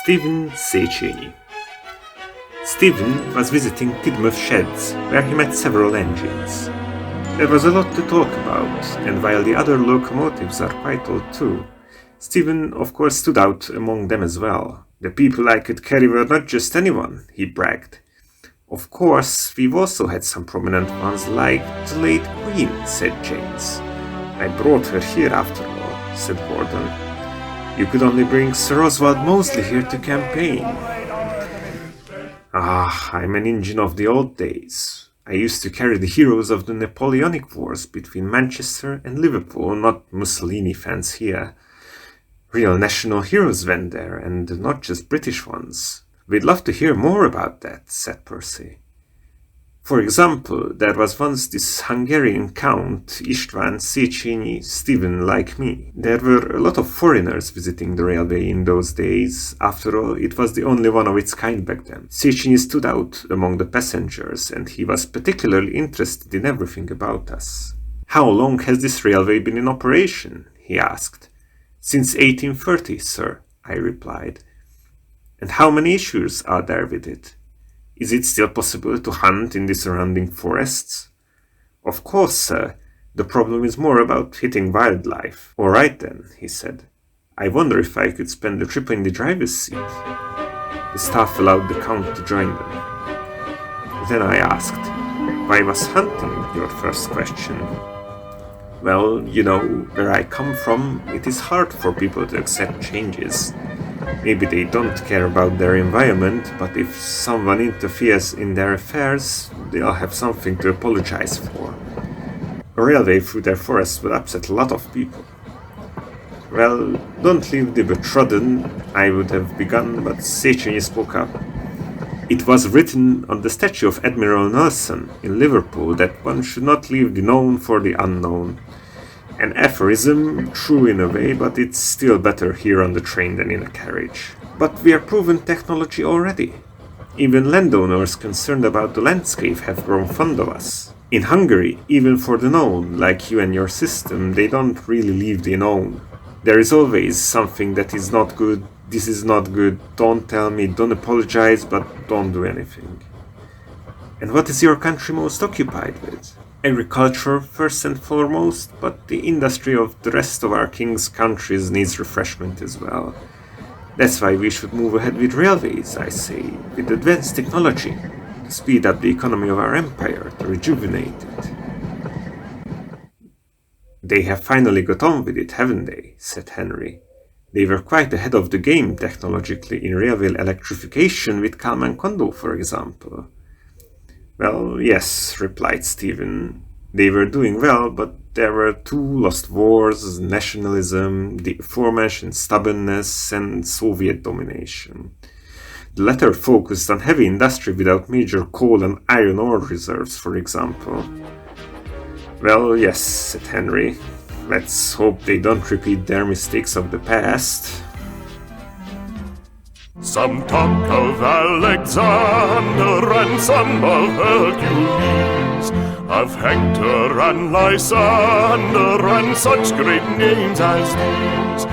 Isván Széchenyi. Stephen was visiting Tidmouth Sheds, where he met several engines. There was a lot to talk about, and while the other locomotives are quite old too, Stephen of course stood out among them as well. The people I could carry were not just anyone, he bragged. Of course, we've also had some prominent ones, like the late Queen, said James. I brought her here after all, said Gordon. You could only bring Sir Oswald Mosley here to campaign. I'm an engine of the old days. I used to carry the heroes of the Napoleonic Wars between Manchester and Liverpool, not Mussolini fans here. Real national heroes went there, and not just British ones. We'd love to hear more about that, said Percy. For example, there was once this Hungarian Count, Isván Széchenyi, Stephen like me. There were a lot of foreigners visiting the railway in those days. After all, it was the only one of its kind back then. Széchenyi stood out among the passengers, and he was particularly interested in everything about us. How long has this railway been in operation? He asked. Since 1830, sir, I replied. And how many issues are there with it? Is it still possible to hunt in the surrounding forests? Of course, sir. The problem is more about hitting wildlife. All right then, he said. I wonder if I could spend the trip in the driver's seat. The staff allowed the Count to join them. Then I asked, why was hunting your first question? Well, you know, where I come from, it is hard for people to accept changes. Maybe they don't care about their environment, but if someone interferes in their affairs, they'll have something to apologize for. A railway through their forests would upset a lot of people. Well, don't leave the betrodden, I would have begun, but Széchenyi spoke up. It was written on the statue of Admiral Nelson in Liverpool that one should not leave the known for the unknown. An aphorism, true in a way, but it's still better here on the train than in a carriage. But we are proven technology already. Even landowners concerned about the landscape have grown fond of us. In Hungary, even for the known, like you and your system, they don't really leave the known. There is always something that is not good, this is not good, don't tell me, don't apologize, but don't do anything. And what is your country most occupied with? Agriculture first and foremost, but the industry of the rest of our king's countries needs refreshment as well. That's why we should move ahead with railways, I say, with advanced technology, to speed up the economy of our empire, to rejuvenate it. They have finally got on with it, haven't they? Said Henry. They were quite ahead of the game technologically in railway electrification with Kalman Kondo, for example. Well, yes, replied Stephen. They were doing well, but there were two lost wars, nationalism, the aforementioned stubbornness, and Soviet domination. The latter focused on heavy industry without major coal and iron ore reserves, for example. Well, yes, said Henry. Let's hope they don't repeat their mistakes of the past. Some talk of Alexander and some of Hercules, of Hector and Lysander and such great names as these.